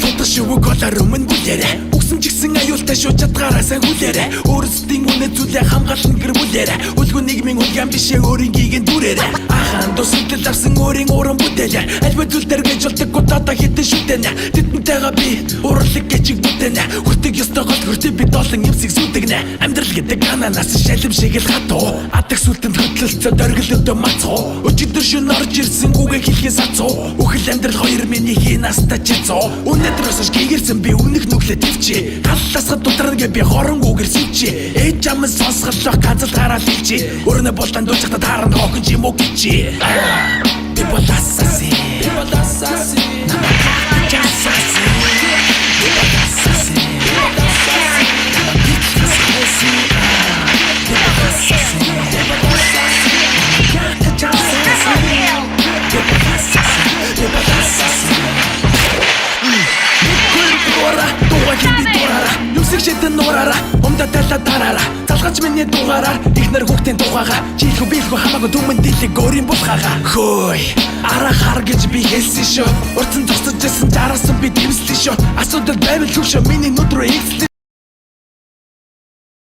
Туташ шувг голаар өмнө гүлээрэ Үгсэн чигсэн аюултай шууд чадгаараа сайн хүлээрэ Өөрсдийн үнэ зүйлээ хамгаална гэр бүлээрэ Үлгүн нийгмийн үлгэн бишээ өөрийн гиген дүрээрэ Ахаан дусалдал авсан өөрийн уран бүтээлээр Альба зүйлдэр гэж болдог удаа хитэн шүтэнэ Тэдэнтэйгээ би урлаг гэчиг бүтэнэ Хүртэг ёстой гол хүртээ би доолон юмсыг сүдэгнэ Амьдрал гэдэг ананаас шалим шиг л хатуу Адаг сүлтэнд хөтлөлцөө дөргөлөдөө мацуу Өчигдөр шөнө орж ирсэн гүгээ хэлхээс ацуу Үхэл амьдрал хоёр миний хийнастаа чицуу Өнөөдрөөс гэгэрсэн би үнэх нүглээ твчи Галлаасгад дудрана гэ би хорон үгэр сүчи Ээж аман сонсголох ганцал гараад илчи Өрнө болтон дуулцахта таарна хогон ч юм уу гिची Би бол ассаси намайг часаси Би бол ассаси Шитэн нуураараа умда талаа дараараа залгаач миний дугаараар ихнэр хүүхдийн дугаагаа жилхүү биелхүү хамаагүй түмэн дийлэг өөрийн булхаагаа хөөй араа хар гэж би хэлсэн шүү урдсан тусаж байсан дараасан би дэмслэн шүү асуудал байвал хөшөө миний нүд рүү